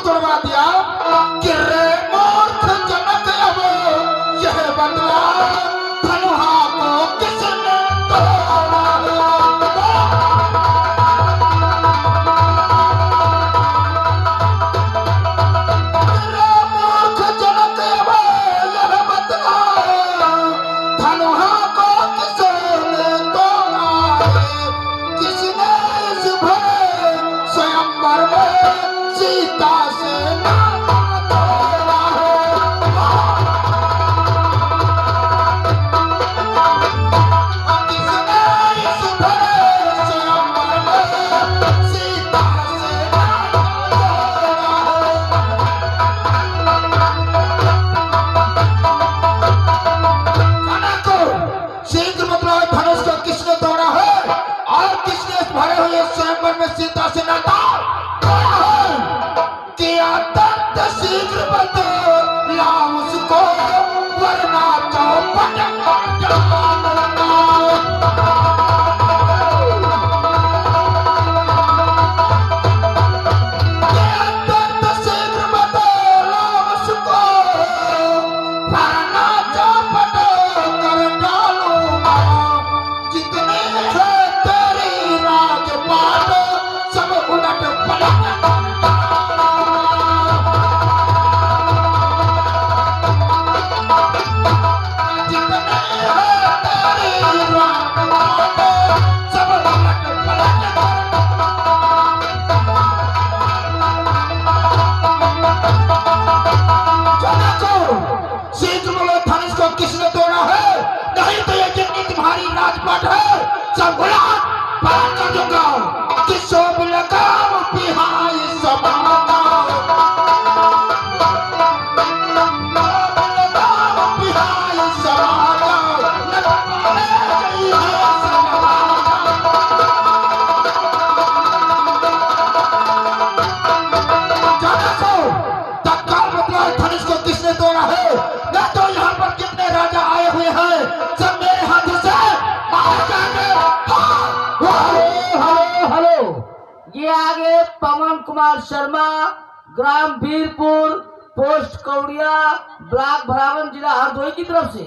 तोड़वा दिया कि रे मूर्ख जनक अब यह बदला धनुहा को किसने तोड़ा। रे मूर्ख जनक अब यह बदला धनुहा को किसने तोड़ा। किसने इस भरे स्वयंवर में सीता से नाता तोड़ा है। किसने इस भरे स्वयंवर में सीता से नाता तोड़ा है। को शीघ्र मतलब धनुष को किसने तोड़ा है और किसने इस भरे हुए स्वयंवर में सीता से नाता तोड़ा है। किया दर्द शीघ्र बदला उसको वरना चौपट जाना। किया दर्द शीघ्र बदला उसको वरना चौपट कर डालूंगा। जितने थे तेरी राजपाट सब उलट पलट किसने तोड़ा है। नहीं तो ये जितनी तुम्हारी राजपाट है सब उलट पलट कर दूंगा। किसो लगाम बिहाई समाता लगाम बिहाई समाता लगाने गई है समाता। तत्काल मतलब धनुष को किसने तोड़ा है। न तो यहाँ पर कितने राजा आए हुए हैं सब मेरे हाथ से मारे जाएंगे। हेलो, ये आगे पवन कुमार शर्मा, ग्राम वीरपुर, पोस्ट कौड़िया, ब्लॉक भरावन, जिला हरदोई की तरफ से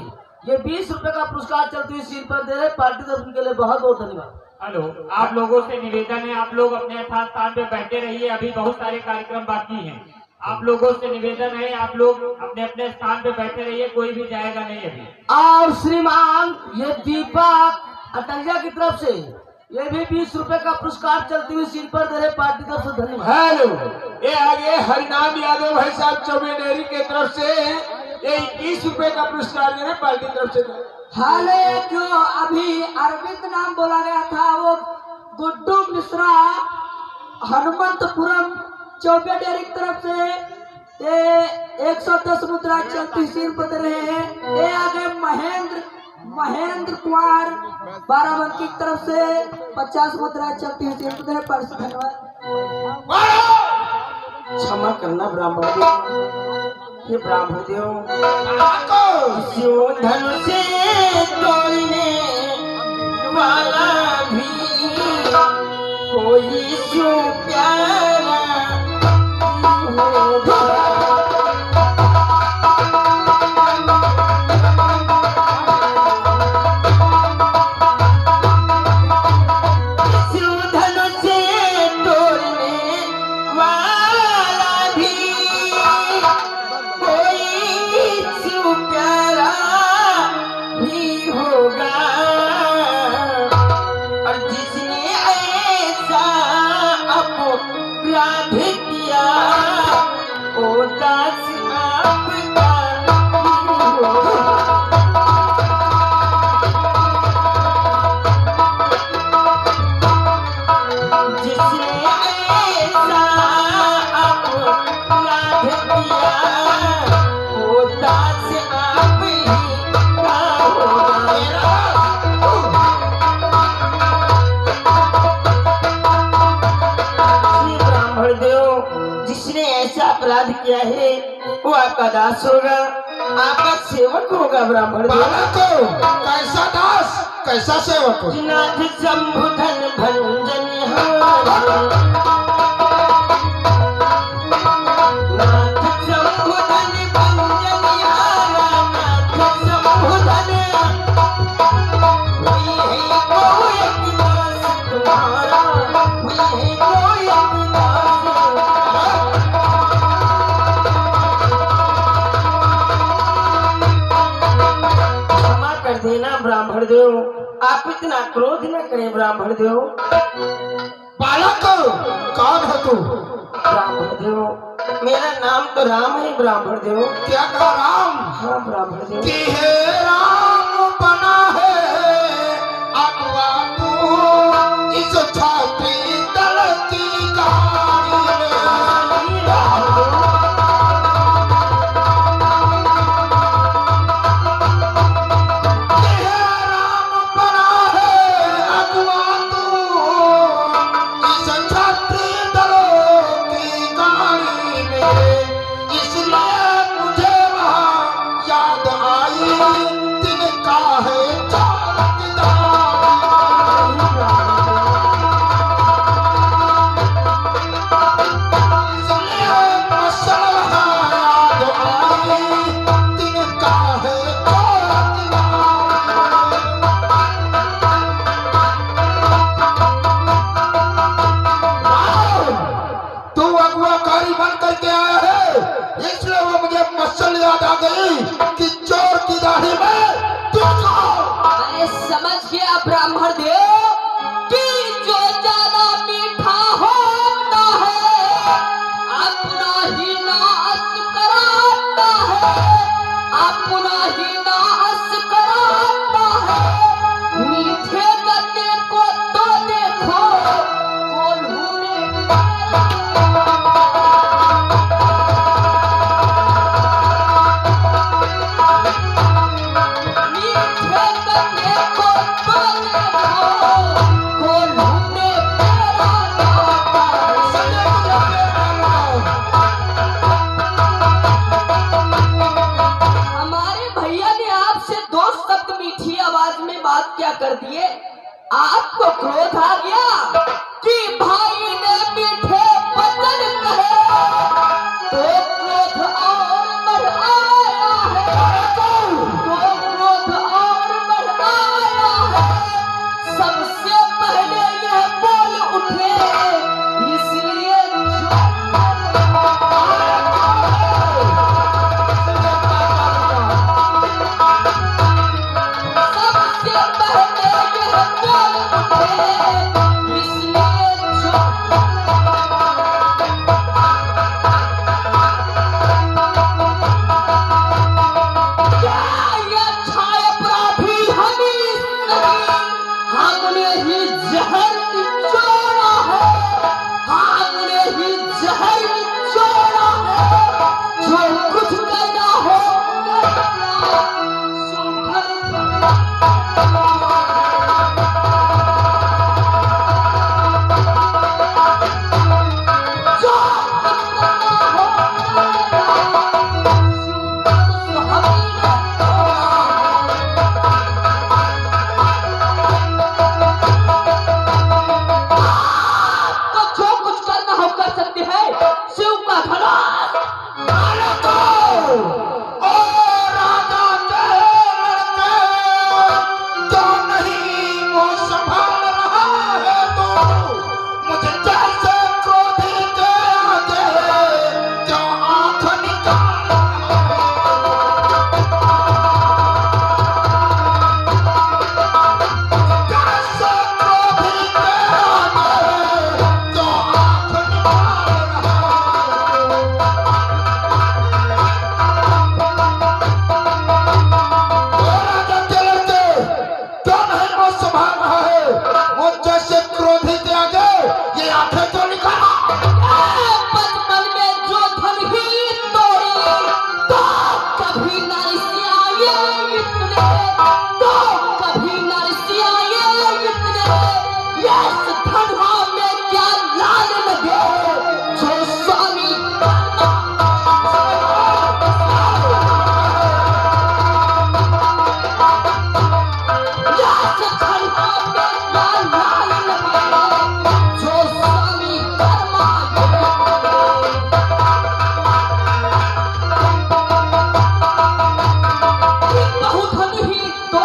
ये 20 रुपए का पुरस्कार चलती हुई सिर पर दे रहे पार्टी तरफ के लिए बहुत बहुत धन्यवाद। हेलो, आप लोगों से निवेदन है, आप लोग अपने यथार्थ स्थान पे बैठे रहिए, अभी बहुत सारे कार्यक्रम बाकी हैं। आप लोगों से निवेदन है, आप लोग अपने अपने स्थान पे बैठे रहिए, कोई भी जाएगा नहीं अभी। और श्रीमान ये दीपक अटलिया की तरफ से ये भी 20 रुपए का पुरस्कार चलती हुई सिर पर दे रहे पार्टी तरफ से धन्यवाद। हेलो, ये आगे हरिनाम यादव भाई साहब चौबेनेरी के तरफ से ये 21 रुपए का पुरस्कार दे रहे पार्टी तरफ से। हाले जो अभी अरविंद नाम बोला गया था वो गुड्डू मिश्रा हनुमंतपुरम चौबे डेयरी की तरफ से ये 110 मुद्रा चलती सिर पर दे रहे हैं। ये आगे महेंद्र कुमार बाराबंकी की तरफ से 50 मुद्रा चलती हुई सिर पर दे रहे। धन्यवाद। क्षमा करना ब्राह्मण देव, ये ब्राह्मण देव धनुष से तोड़ने वाला भी कोई क्यों प्यारा होगा। अपराध किया है वो आपका दास होगा, आपका सेवक होगा। ब्राह्मण कैसा दास कैसा सेवक हो। नाथ शंभुधन भंजन देव, आप इतना क्रोध न करें ब्राह्मण देव। बालक कौन है तू? ब्राह्मण देव, मेरा नाम तो राम है ब्राह्मण देव। क्या कहा राम? हाँ ब्राह्मण देव। कि हे राम बना है अगवा तू इस छात्री दल की गाड़ी में। कि हे राम बना है अगवा तू इस छात्री दलों की गाड़ी में। इसलिए मुझे वहाँ याद आई तिनका है चौकीदार। इसलिए मसल वहाँ याद आई तिनका है चौकीदार। तू अगुआकारी बन करके आया है, इसलिए वो मुझे मसल याद आ गई कि चोर की दाढ़ी में तू कौन? अरे समझ गया ब्राह्मण देव कि जो ज्यादा मीठा होता है अपना ही नाश कराता है, अपना ही नाश कराता है। मीठे गन्ने को तो देखो कोल्हू में मीठे गन्ने को तो देखो कोल्हू में पेड़ा जाता है। हमारे भैया ने आपसे दो शब्द मीठी आवाज में बात क्या कर दिए, आपको क्रोध आ गया कि भाई ने मीठे वचन कहे तो क्रोध और बढ़ आया है, तो क्रोध और बढ़ आया है। सबसे पहले यह बोल उठे इसलिए सबसे पहले यह बोल उठे इसलिए क्या ये छाय अपराधी हम ही नहीं, हमने ही जहर निचोड़ा है, हमने ही जहर निचोड़ा है। जो कुछ करना हो जो कुछ करना हो तो जो कुछ करना हो कर सकते हैं। शिव का धनुष ओ राजा के लड़के, जो नहीं वो संभाल रहा है तू। मुझे जैसे क्रोधी के आगे जो आंख निकाल जैसे क्रोधी के आगे जो आंख निकाल राजा के लड़के, क्यों नहीं वो संभाल रहा है? वो जैसे क्रोधी के आगे ये आंखें क्यों निकाला? बचपन में जो धन ही तोड़ी तो कभी नरसिया इतने, तो कभी नरसिया इतने। यस धनवा में क्या लाल लगे जो स्वामी यस धनवा में क्या लाल लगे जो स्वामी कर्मा बहुत ही तो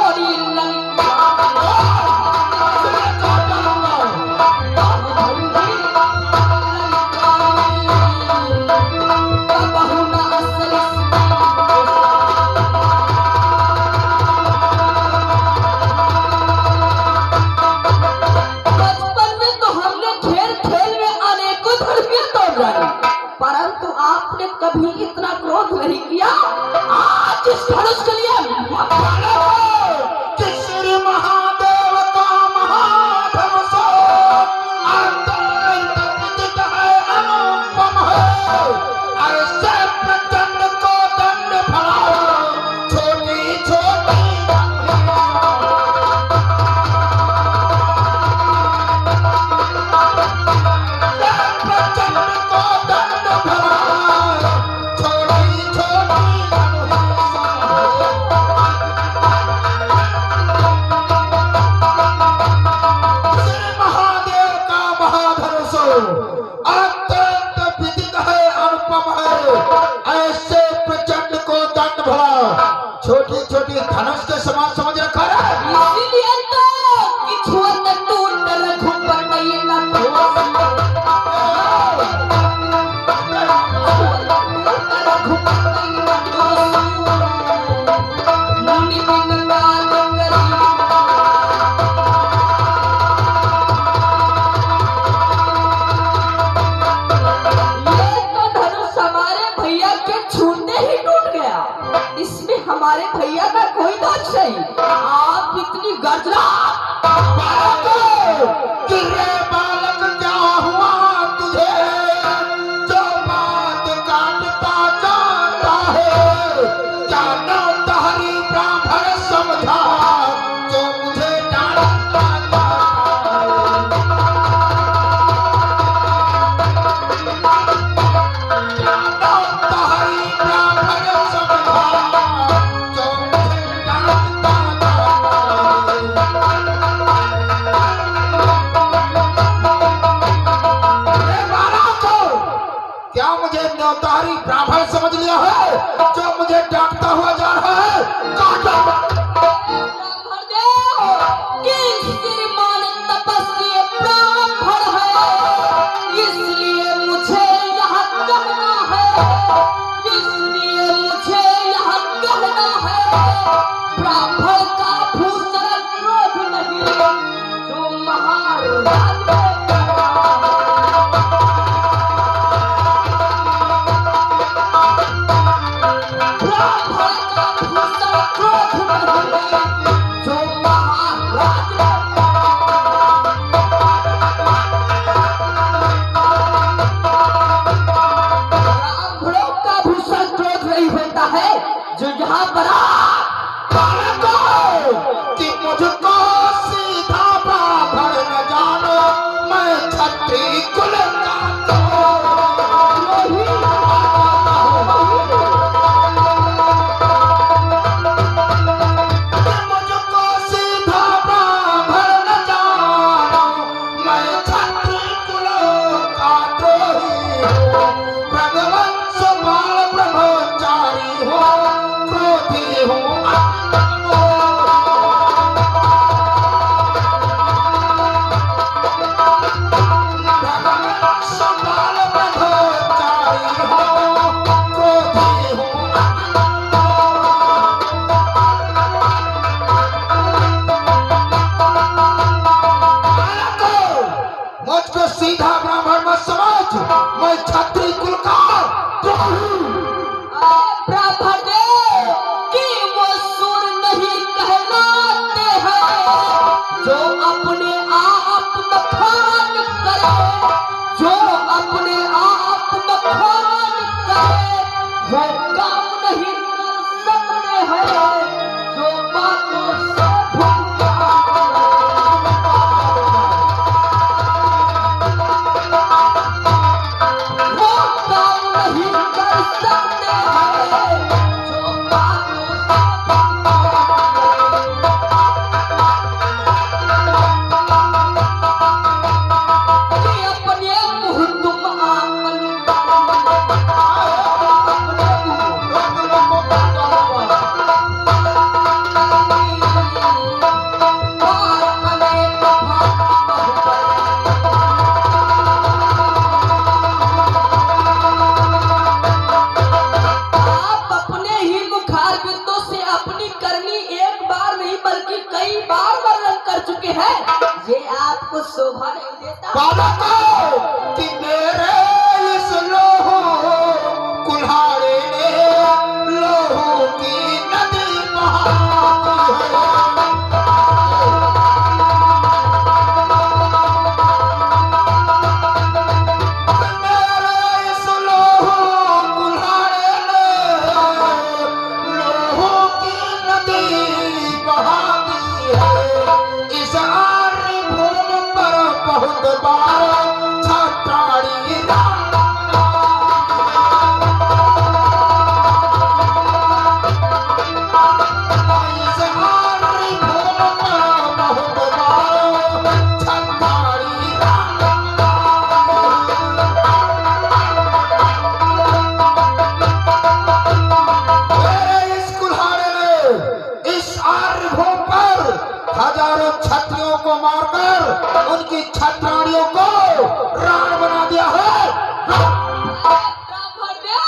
आपने कभी इतना क्रोध नहीं किया। आज इस धनुष के लिए कि श्री महादेव का महाधनुष अत्यंत विदित है, अनुपम है। ऐसे प्रचंड को दंड फलाओ, छोटी छोटी प्रचंड को दंड फलाओ, छोटी छोटी अत्यंत विदित है, अनुपम है। ऐसे प्रचंड को दंड भला छोटी छोटी धनुष के समान समझ रखा है। इसीलिए तो कि छुअत टूट रघुपति न दोष, रघुपति न दोष, मुनि बिन काज करी। छूने ही टूट गया, इसमें हमारे भैया का कोई दोष नहीं। आप इतनी गर्जना कि रे बालक क्या हुआ तुझे, जो बात काटता जाता है। जानो तहरी ब्राह्मण समझा, जो मुझे डांटता जाता है। जानो तहरी ब्राह्मण समझा, जो मुझे डांटता क्या मुझे न्योतारी ब्राह्मण समझ लिया है, जो मुझे डांटता हुआ जा रहा है। श्रीमान तपस्वी ब्राह्मण है, इसलिए मुझे यहाँ कहना है, इसलिए मुझे यहाँ कहना है। ब्राह्मण का भूषण क्रोध नहीं, जो महाराज जो यहाँ पर कि मुझको सीधा ब्राह्मण न जानो, मैं क्षत्रिय कुल का मुझको सीधा ब्राह्मण न जानो, मैं क्षत्रिय कुल का द्रोही हूँ। भगवंश बाल ब्रह्मचारी हो, क्रोधी हूँ। भगवंश बाल ब्रह्मचारी हो, क्रोधी हूँ। मुझको सीधा ब्राह्मण मत समझ, मैं क्षत्रिय कुल का ब्राह्मण कि वो सुर नहीं कहलाते हैं, जो अपने आप बखान करे, जो अपने आप बखान करे, वो काम नहीं कर सकते हैं, जो बातों से भूलता वो काम नहीं कर सकते हैं, जो बातों से कि अपने मुँह तुम आप अपने ही मुखार बिंदु से अपनी करनी एक बार नहीं बल्कि कई बार वर्णन कर चुके हैं। ये आपको शोभा नहीं देता। बालक कि मेरे इस लोह क्षत्रियों को राण बना दिया है। ब्राह्मण देव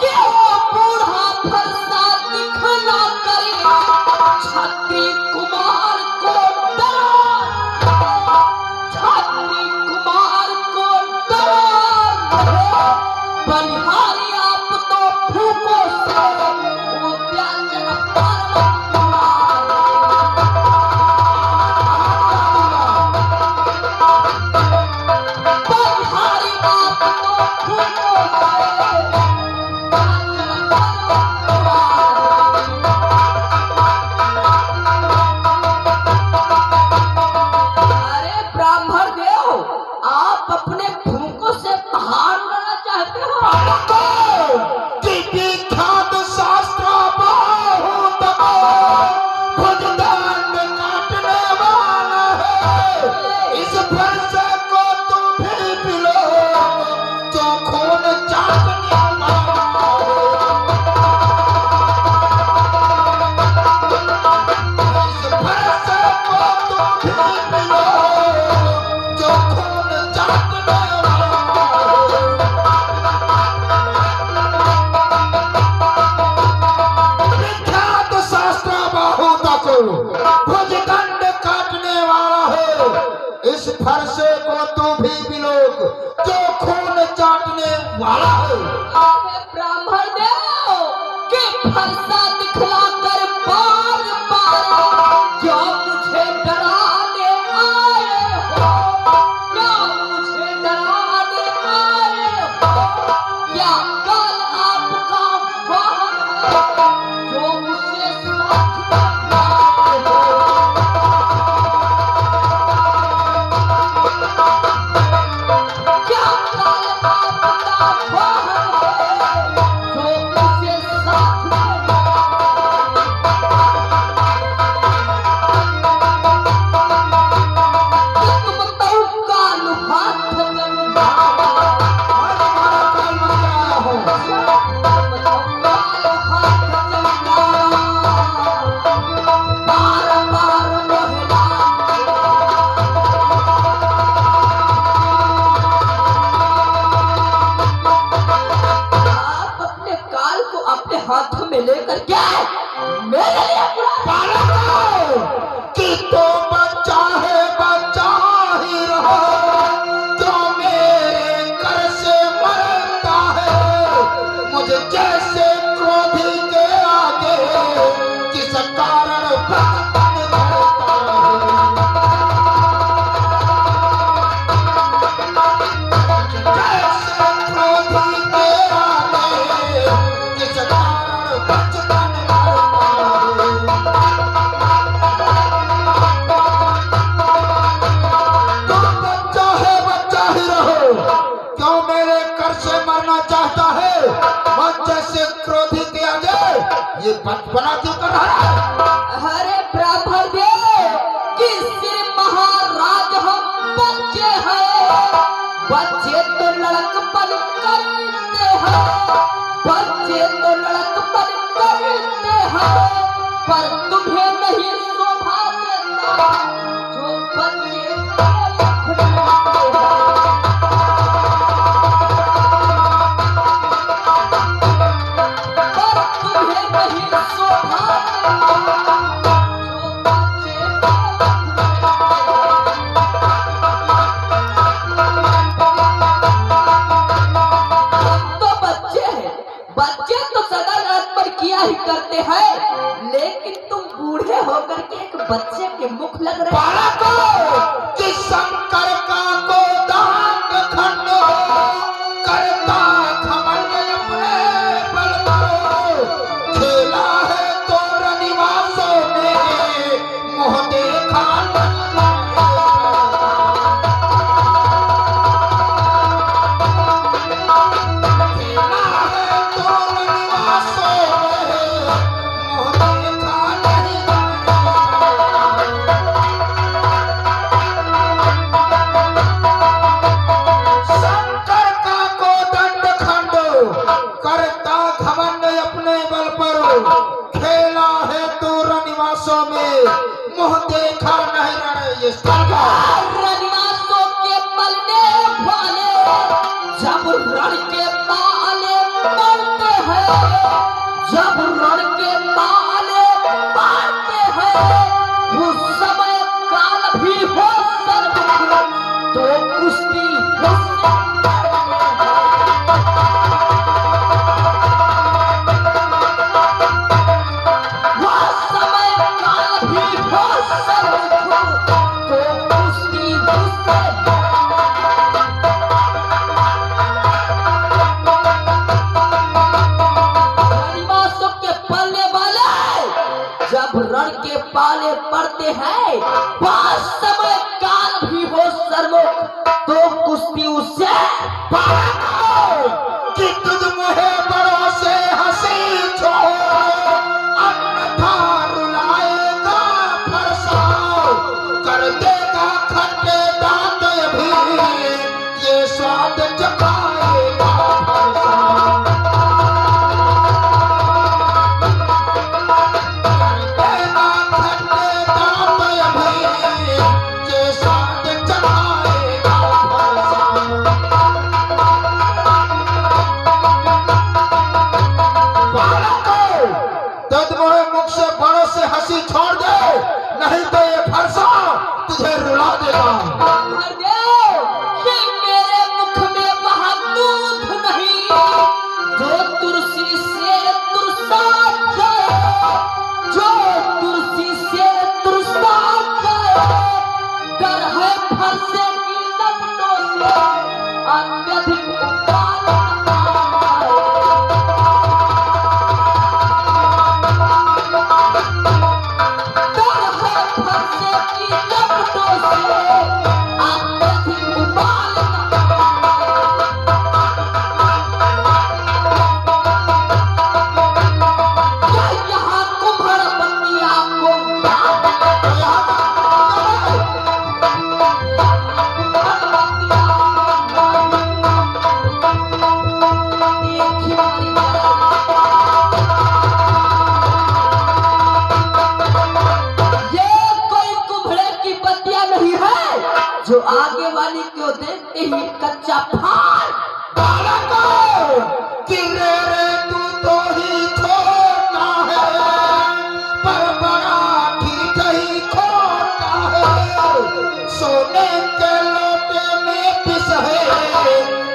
कि वो बूढ़ा फरसा दिखला करे क्षत्रिय कुमार को डरा, क्षत्रिय कुमार को डरा। बलिहारी आप तो फूको से उद्यान बलिहारी आप तो फूको अरे ब्राह्मण देव आप अपने फूकों से पहाड़ उड़ाना चाहते हो? कि विख्यात शास्त्र बहुत भुजदंड काटने वाला है। इस फरसे को तुम भी पिलो जो खून चाटने वाला है। इस फरसे को तुम भी पिलो जो खून चाटने वाला है। विख्यात शास्त्र बहुत भुजदंड काटने वाला है। इस फरसे को तू भी बिलोक जो खून चाटने वाला है। अरे ब्राह्मण देव कि फरसा दिखला कर बार बार जो मुझे डराने आए हो, क्या मुझे डराने आए हो? क्या कल आपका वाहन है जो मुझसे साथ में आए हो? क्या कल आपका वाहन है जो मुझसे साथ में तुम तो काल हाथ जंगा और तुम्हारा काल बन गया हो। काल हाथ जंगा बार बार मोहना आप अपने काल को अपने हाथों में लेकर क्या मेरे लिए बुरा बालको कि तो बच्चा है बच्चा ही रहो जो मेरे कर से मरता है। मुझे जैसे क्रोधी के आगे किस कारण भगवान डरता है। जैसे क्रोधी के आगे किस कारण भगवान डरता है। तो बच्चा ही रहो क्यों मेरे कर से मरना चाहता है। मन जैसे क्रोधी के आगे ये बचपना क्यों कर रहा है। अरे ब्राह्मण देव कि सिर महाराज हम बच्चे हैं, बच्चे तो लड़कपन करते हैं, बच्चे तो लड़कपन करते हैं, पर तुम्हें नहीं शोभा देता जो बच्चे लड़कते हैं। पर तुम्हें नहीं शोभा देता जो बच्चे हम तो बच्चे हैं, बच्चे तो सदा लड़कपन किया ही करते हैं, लेकिन तुम बूढ़े होकर के एक बच्चे के मुख लग रहे हो। बालको कि शंकर का गोदान खंड हो करता घमंड अपने बल पर। खेला है तो रनिवासों में मोह देखा खेला है तो रनिवासों में मोह देखा नहीं। शंकर का गोदंड खंड करता घमंड अपने बल पर। खेला है दूर निवासों में मुंह देखा नहीं रण ये स्थल का। रनिवास जब रण के पाले पाते हैं उस समय काल भी हो सर्वमुख तो कुश्ती रण के पाले पड़ते हैं पास समय काल भी हो सर्वमुख तो कुश्ती उससे कि तुझ मुहे बड़ों से हंसी छोड़ अन्यथा रुलाएगा फरसाओ कर देगा खट्टे दांत भी ये स्वाद चखाएगा फरसाओ हंसी छोड़ दे नहीं तो ये फरसा तुझे रुला देगा। कि मेरे मुख में वह दूध नहीं जो तुलसी से तुरसा जाए जो तुलसी से तुरसा जाए डर है फरसे की लपटों से अत्यधिक जो आगे वाली को देखते ही कच्चा फाड़ कि रे तू तो ही छोटा है पर बड़ा ठीक ही खोटा है सोने के लोटे में पिस है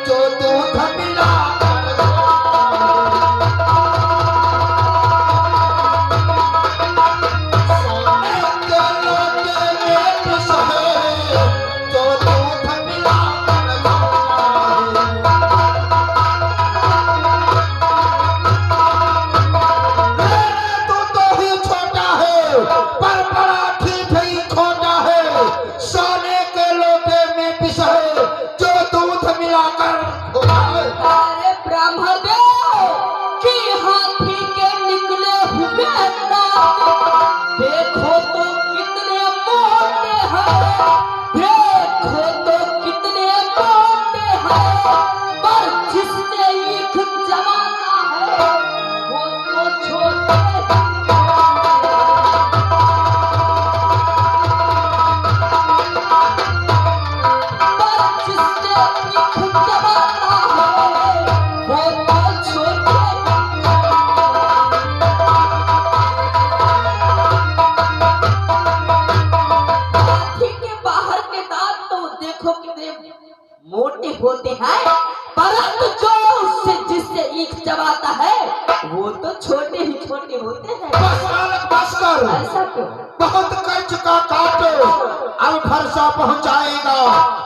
जो दूध मिला देखो तो कितने मोटे हैं देखो तो कितने मोटे हैं पर जिसने ईख जमाना है वो तो छोटे पर जिसने ईख जमाना है वो तो छोटे मोटे होते हैं परंतु जो उससे जिससे ईख चबाता है वो तो छोटे ही छोटे होते हैं। बस कर ऐसा क्यों? बहुत कर चुका काटो अब फरसा पहुंचाएगा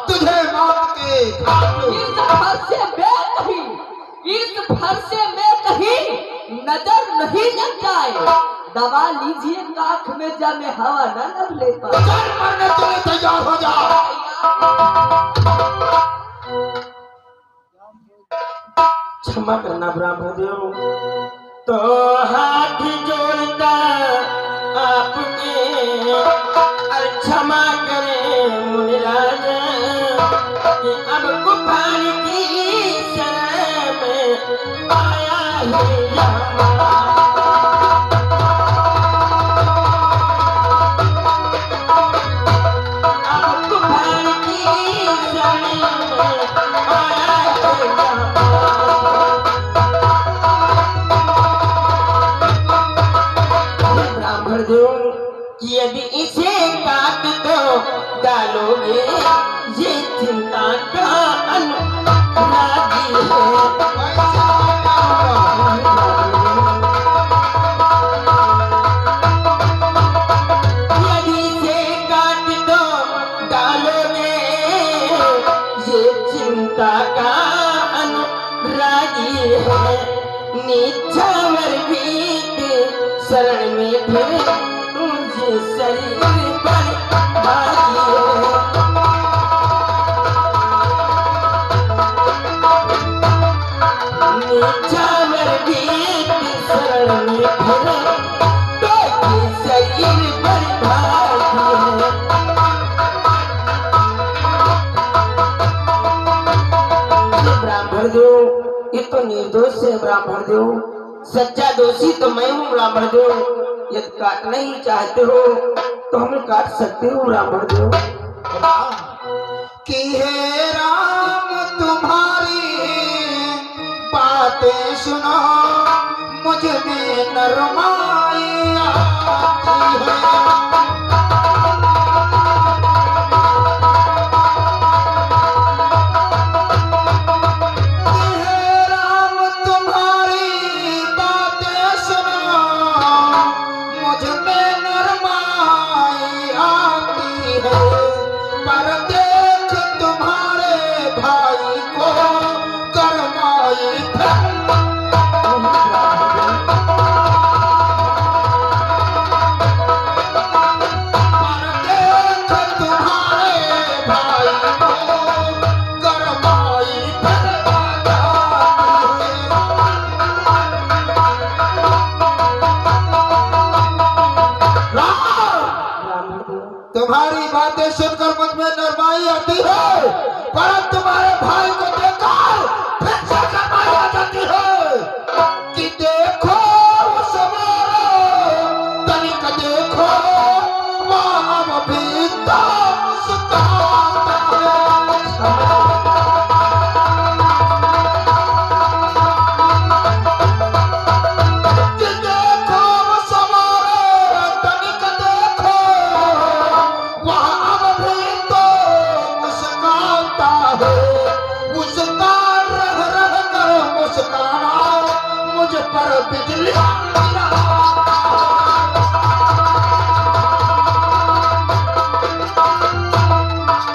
तुझे मौत के घाटों। इस फरसे में कहीं नजर नहीं लग जाए दबा लीजिए काख में जमे हवा न लग ले पाए। चल मरने के लिए तैयार हो जा। क्षमा करना ब्रह्मदेव तो हाथ जोड़ता आपके और क्षमा करें मुनिराज कि अब कुफान की शरण में आया है अब कुफान की शरण में आया है डालोगे ये चिंता का अनुरागी है। यदि से काट दो डालोगे ये चिंता का अनुरागी है। नीचावर भीत शरण में फिर तुझे शरीर पर भागी है। नीचावर भीत शरण में फिर तुझे शरीर पर भागी है। ब्राह्मण देव, ये तो निर्दोष है ब्राह्मण देव, सच्चा दोषी तो मैं हूँ ब्राह्मण देव। यदि काटना ही चाहते हो तो हमें काट सकते हो ब्राह्मण देव। कि हे राम तुम्हारी बातें सुनो, मुझ में नरमाई आती है। तुम्हारी बातें सुनकर मुझ में नरमाई आती है, परंतु तुम्हारे भाई को देखकर फिर से शर्माई आ जाती है। कि देखो सवारो, तनिक देखो वह अब भी तो मुस्कुराता है। कि देखो सवारो, तनिक देखो वह अब भी तो मुस्कुराता है। मुस्कान रह रह कर मुस्काना, मुझ पर बिजली गिरा।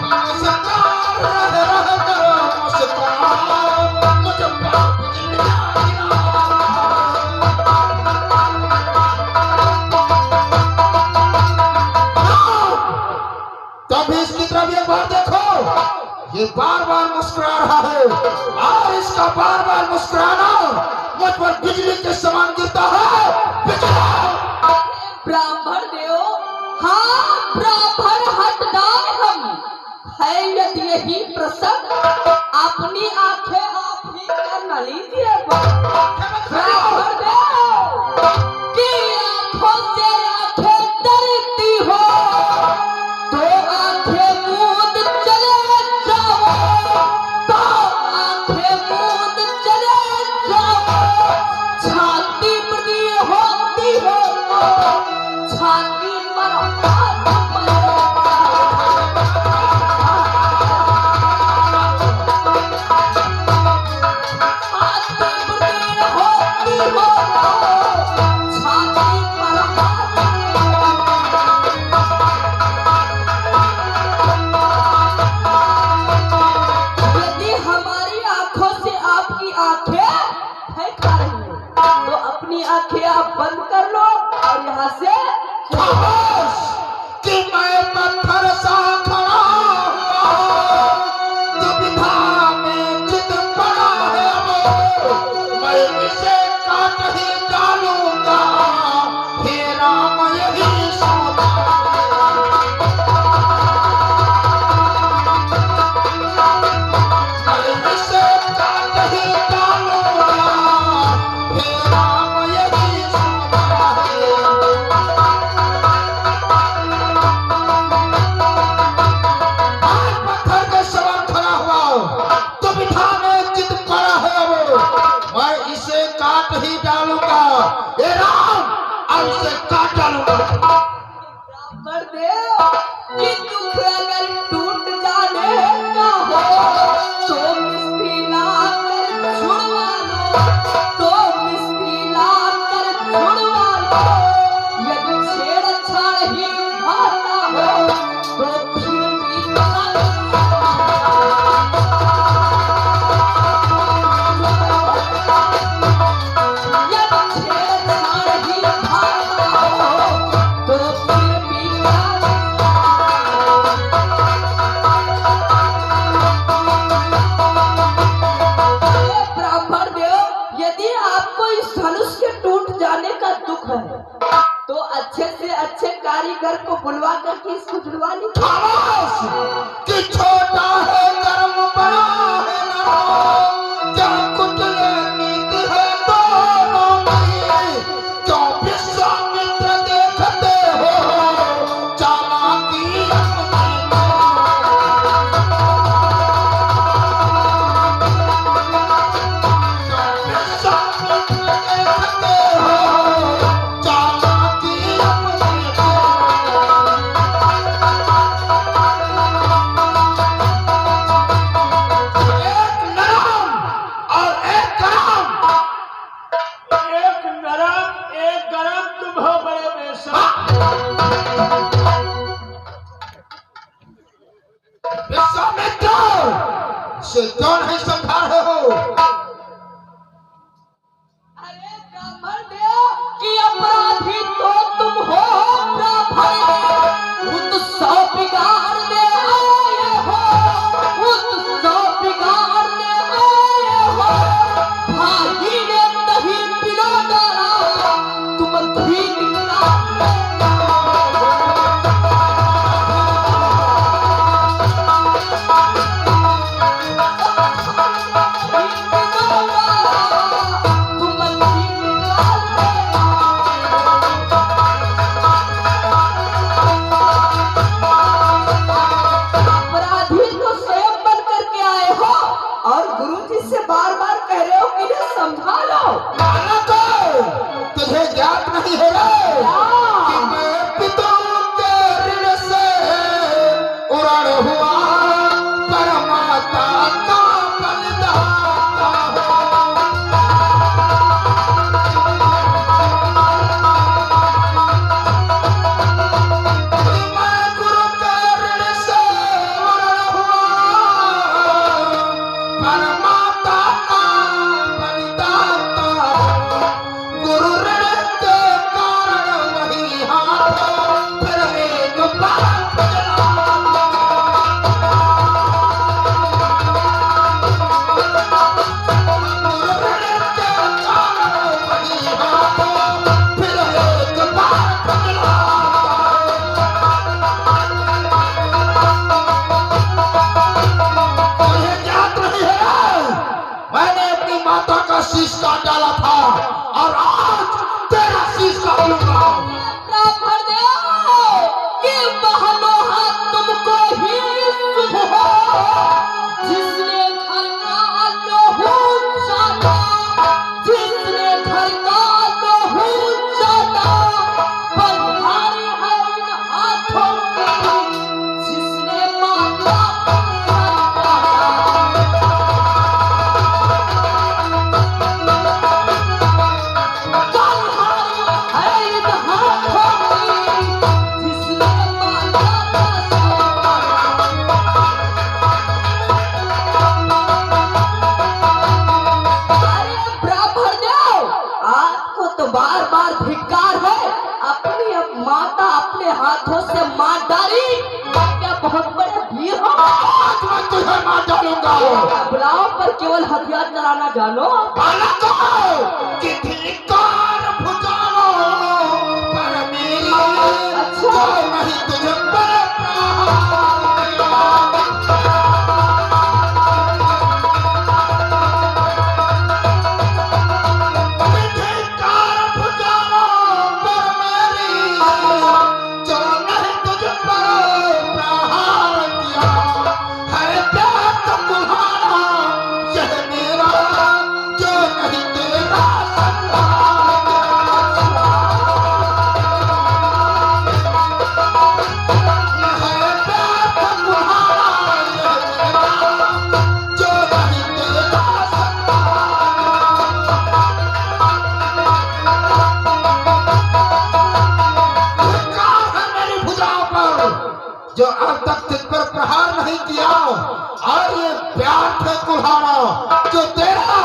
मुस्कान रह रह कर मुस्काना, मुझ पर बिजली गिरा। तभी इसकी तरफ एक बार देखो, ये बार बार मुस्कुरा रहा है और इसका बार बार मुस्कुराना मुझ पर बिजली के समान गिरता है। ब्राह्मण देव, हाँ ब्राह्मण हटदार हम है। यदि यही प्रसंग अपनी आंखें आप ही कर न लीजिए ब्राह्मण देव की आंखों से आंखें डरती हो तो आंखें मूंद चले जाओ, तो आंखें मूंद चले जाओ। छाती प्रति होती हो छाती पर हाथ मारो। छाती प्रति होती हो छाती पर हाथ मारो। यदि हमारी आंखों से आपकी आंखें है खा रही हो तो अपनी आंखें आप बंद कर लो और यहाँ से खामोश कि मैं पत्थर सा खड़ा हुआ, दुविधा में चित पड़ा है वो, मैं इसे काट ही डालूंगा। हे राम यही सोचा, मैं इसे काट ही डालूंगा। हे राम यही सोचा है। आज पत्थर के सवार खड़ा हुआ, दुविधा में चित पड़ा है वो, मैं इसे काट ही डालूंगा। हे राम, अब इसे काट डालूंगा। ब्राह्मण देव कि दुख अगर टूट आपको इस धनुष के टूट जाने का दुख है तो अच्छे से अच्छे कारीगर को बुलवा करके इसको जुड़वा लीजिए। खामोश कि छोटा है कर्म बड़ा है नरम, क्या कुटिल नीति है दोनों में, क्यों विश्वामित्र देखते हो चालाकी अपनी। विश्वामित्र देखते हो चालाकी अपनी। एक नरम और एक गरम। एक नरम एक गरम, तुम हो बड़े बेशरम। विश्वामित्र से क्यों नहीं समझा रहे हो? अरे ब्राह्मण देव कि अपराधी तो तुम हो ब्राह्मण, उत्सव बिगाड़ने आए हो, उत्सव बिगाड़ने आए हो। भाई ने नहीं पिला डाला तुम घी निकालने अपराधी तो स्वयं बन करके आए हो और गुरुजी से बार बार कह रहे हो कि इन्हें समझा लो। बालक, तुझे ज्ञात नहीं है रे कि मैं पिताओं के ऋण से उड़न हुआ परमाता का बलिदाता हूँ। मैं गुरु के ऋण से उड़न हुआ परमाता का बलिदाता हूँ। गुरु ऋण के कारण वही हाथ फिर एक बात जला। गुरु ऋण के कारण वही हाथ फिर एक बात जला। तुझे ज्ञात नहीं है, मैंने अपनी माता का शीश काट डाला था और आज तेरा शीश काट लूंगा। ब्राह्मण देव कि बहनों हाथ तुमको ही शुभ हो, जिसने घर का लोहू चाटा, जिसने घर का लोहू चाटा, बलिहारी है इन हाथों की, जिसने माता का आपको तो बार बार धिक्कार है, अपनी माता अपने हाथों से मार डाली, क्या बहुत बड़े वीर हो। आज मैं तुझे मार डालूंगा। बुलाओ पर केवल हथियार चलाना जानो। बालक, कि धिक्कार भुजाओ पर मेरी अच्छा। जो नहीं तुझे पर प्रहार किया। धिक्कार भुजाओ पर मेरी जो नहीं तुझे पर प्रहार किया। हर प्यार का तुम्हारा यह मेरा जो नहीं तेरा संहार किया। हर प्यार का तुम्हारा यह मेरा जो नहीं तेरा संहार। धिक्कार है मेरी भुजाओं पर जो अब तक तुझ पर प्रहार नहीं किया, और ये प्यार थे कुल्हाड़ा जो तेरा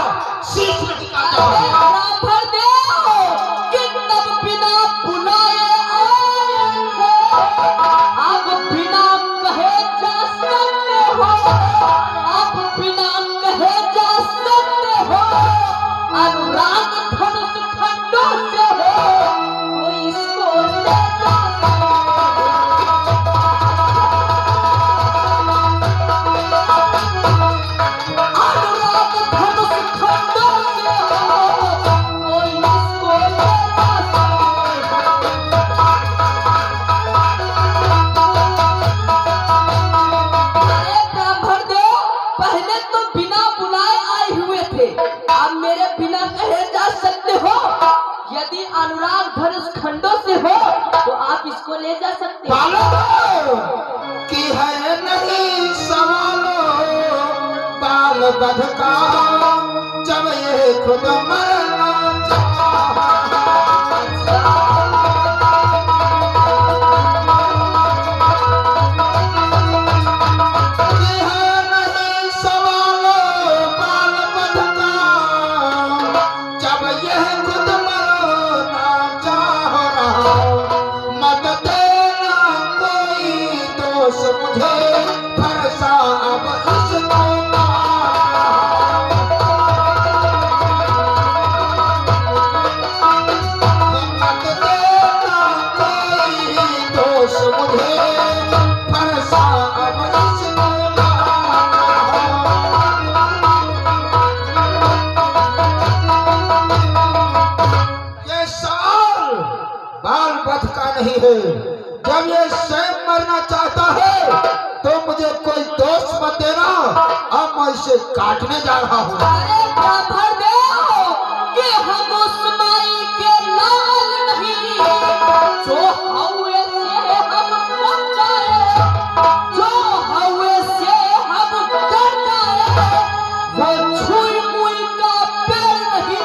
शीश नहीं काटा। ब्राह्मण देव कि तब बिना बुलाए आए हो, अब बिना कहे जा सकते हो, अब बिना कहे जा सकते हो। अनुराग हमको ले जा सकते हो? बालों की है नहीं सवालों बाल बध का जब ये खुद मरना की है नहीं सवालों बाल बध का जब ये खुद मरना चाह रहा मत देना कोई दोष मुझे भरसा अब इसको मत देना कोई दोष मुझे भरसा अब इसको ये सवाल बाल बध का नहीं है। जब ये स्वयं मरना चाहता है तो मुझे कोई दोष मत देना। अब मैं इसे काटने जा रहा हूँ। अरे ब्राह्मण देव कि हम उस माई के लाल नहीं जो हवे से हम डरता है, जो हवे से हम डरता है। वो छुई मुई का पेड़ नहीं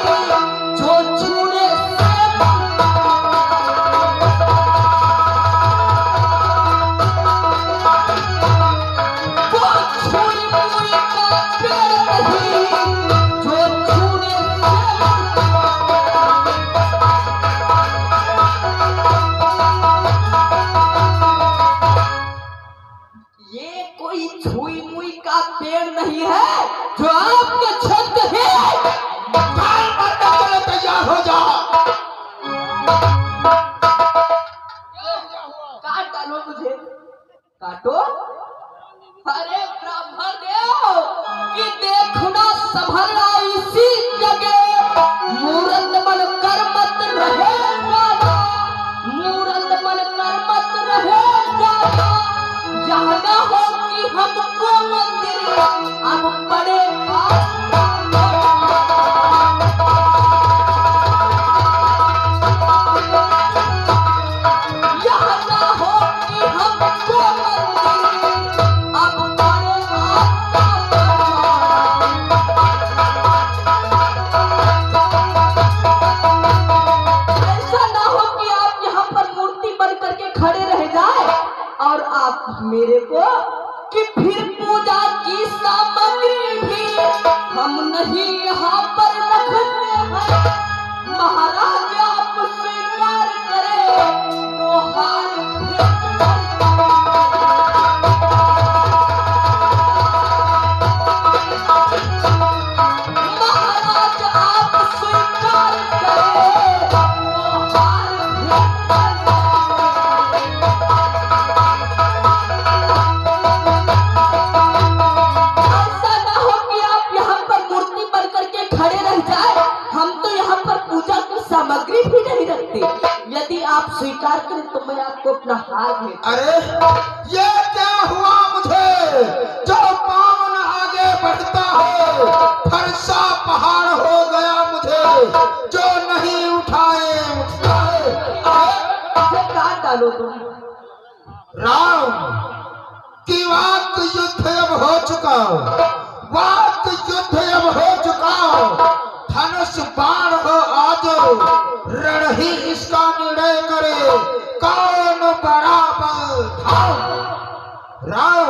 जो छूने से वो छुई मुई का पेड़ नहीं जो छूने से ये कोई छुई मुई का पेड़ नहीं है जो आपके छत है। काल मरने के लिए तैयार हो जा। काट डालो मुझे, काटो। अरे ब्राह्मण देव कि देखना संभलना इसी जगह मूरत बन कर मत रहे जाना, मूरत बन कर मत रहे जाना। जाना हो कि हमको मंदिर अब बड़े जाना हो कि हमको मंदिर अब बड़े ऐसा ना हो कि आप यहाँ पर मूर्ति बन करके खड़े रह जाए और आप मेरे को कि फिर पूजा की सामग्री भी हम नहीं यहाँ पर रखते हैं। महाराज आप स्वीकार करें तो हार महाराज आप स्वीकार करें तो हार ऐसा ना हो कि आप यहाँ पर मूर्ति बन करके खड़े रह जाए। हम तो यहाँ पर पूजा की सामग्री भी नहीं रखते। यदि आप स्वीकार करें तो मैं आपको अपना हार भेंट। अरे ये क्या हुआ मुझे जो पावन आगे बढ़ता है फरसा पहाड़ हो गया मुझे जो नहीं उठाए उठाए। मुझे काट डालो तुम। राम की वाक युद्ध अब हो चुका, वाक युद्ध अब हो चुका। धनुष बाण हो आज रण ही इसका निर्णय करे कौन बड़ा बल था। राम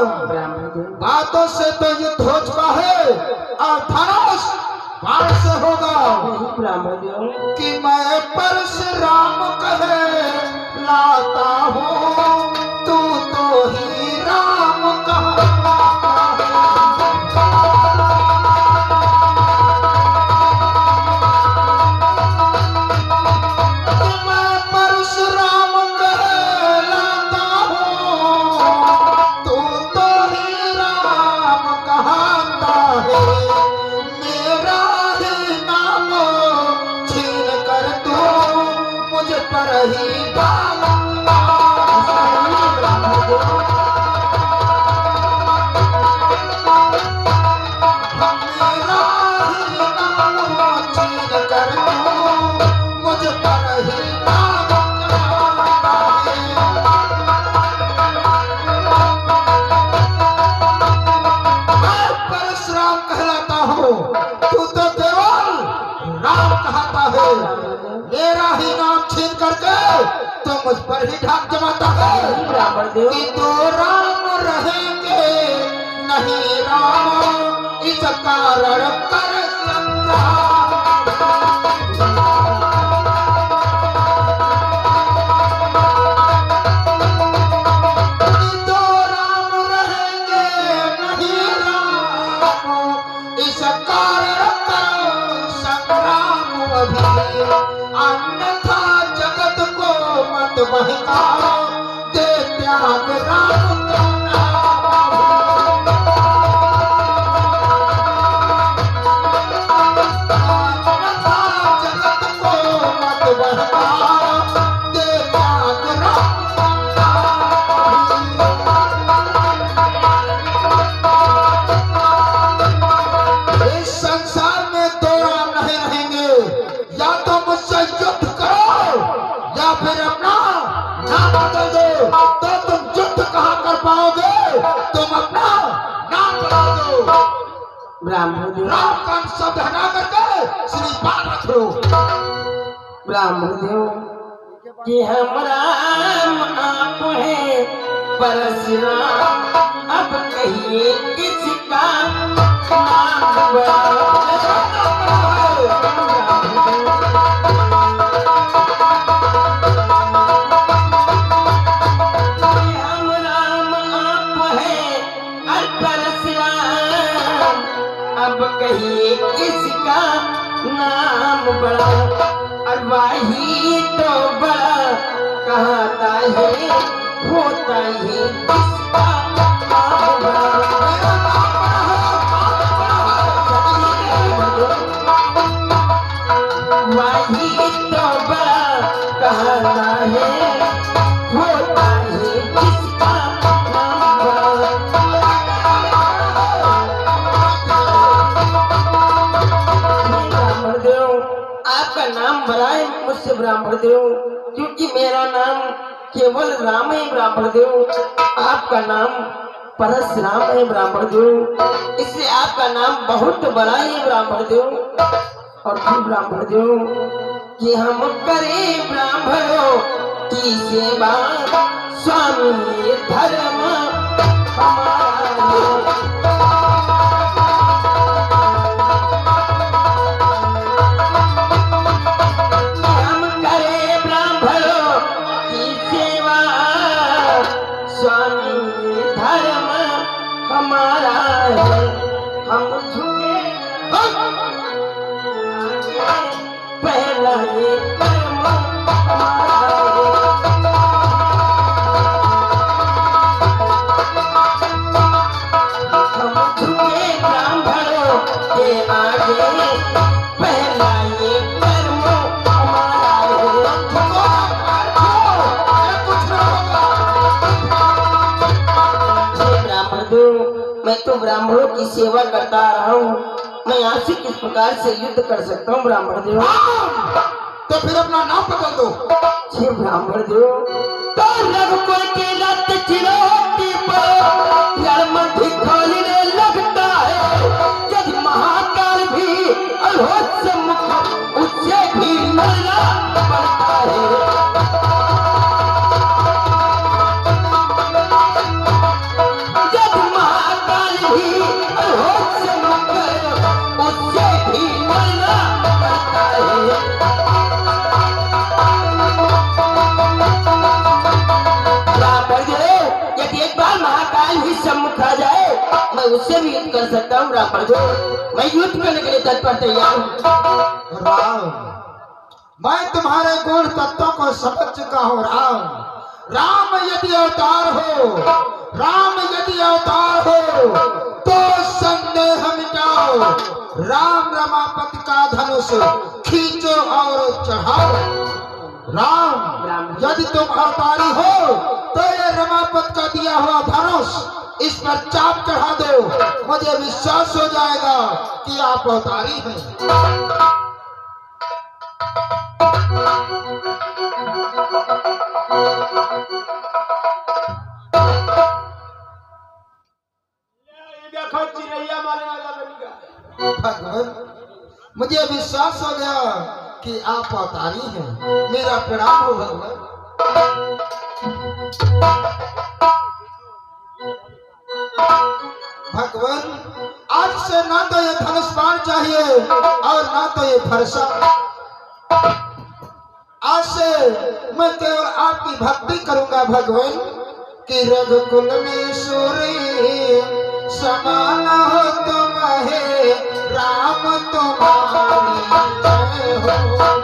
बातों से तो युद्ध हो चुका है और धनुष बाण से होगा कि मैं परशुराम कहे लाता हूँ तू तो ही राम कहा। कि मैं परशुराम कहे लाता हूँ तू तो ही राम कहता है। मेरा ही नाम छीन कर तू मुझ पर ही डाला। मेरा ही नाम छीन कर तू मुझ पर ही डाला। करके तो मुझ पर ही ढाक जमाता है ब्राह्मण देव कि तो राम रहेंगे नहीं राम इस कारण कर संग्राम। कि तो राम रहेंगे नहीं राम इस कारण करो संग्राम अभी अन्यथा जगत को मत बहकाओ दे त्याग राम का नाम। अन्यथा जगत को मत बहकाओ दे त्याग राम का नाम। इस संसार में दो राम नहीं रहेंगे, या तो मुझसे युद्ध करो या फिर अपना नाम बदल दो। तो तुम युद्ध कहाँ कर पाओगे, तुम अपना नाम बदल दो। ब्राह्मण देव राम का शब्द हटा करके श्रीपाद रख लो। ब्राह्मण देव कि हम राम आप हैं परशुराम अब कहिए किसका नाम हम राम आप हैं और परशुराम अब कहिए किसका नाम बड़ा और वही तो बड़ा कहता है होता ही किसका नाम बड़ा। मेरा नाम बड़ा है, वही तो बड़ा कहता है होता ही किसका नाम बड़ा। ब्राह्मण देव आपका नाम बड़ा है मुझसे ब्राह्मण देव, क्योंकि मेरा नाम केवल राम है ब्राह्मण देव, आपका नाम परशुराम है ब्राह्मण देव, इसलिए आपका नाम बहुत बड़ा है ब्राह्मण देव। और फिर ब्राह्मण देव कि हम करें ब्राह्मणों की सेवा स्वामी धर्म हमारा। हम करें ब्राह्मणों की सेवा स्वामी धर्म हमारा है। हम झुके पहला ये कर्म हमारा है। हम झुके ब्राह्मणों के आगे पहला ये कर्म हमारा है। हे ब्राह्मण देव मैं तो ब्राह्मणों की सेवा करता आ रहा हूँ, मैं आपसे किस प्रकार से युद्ध कर सकता हूँ ब्राह्मण देव। तो फिर अपना नाम बदल दो। हे ब्राह्मण देव तो रघुकुल के रथ चिरोटी पर धर्म दिखाने लगता है, यदि महाकाल भी अल्होत से मुख उससे भी लड़ना पड़ता है। यदि महाकाल भी अल्होत से मुख उससे भी लड़ना पड़ता है। यदि एक बार महाकाल भी सम्मुख आ जाए मैं उससे भी युद्ध कर सकता हूँ ब्राह्मण जो मैं युद्ध करने के लिए तत्पर तैयार हूँ। राम मैं तुम्हारे गुण तत्वों को समझ चुका हूँ। राम राम यदि अवतार हो, राम यदि अवतार हो तो संदेह मिटाओ। राम रमापति का धनुष खींचो और चढ़ाओ। राम यदि तुम अवतारी हो तो ये रमापत का दिया हुआ धनुष इस पर चाप चढ़ा दो, मुझे विश्वास हो जाएगा कि आप अवतारी हैं। देखो चिड़ैया मारने वाला बन गया। भगवान मुझे विश्वास हो गया कि आप अवतारी हैं। मेरा प्रणाम हो भगवान। भगवान आज से ना तो ये धनुष बाण चाहिए और ना तो ये फरसा। आज से मैं केवल आपकी भक्ति करूंगा भगवान कि रघुकुल में सूर्य समान हो तुम है राम तुम्हारी जय हो।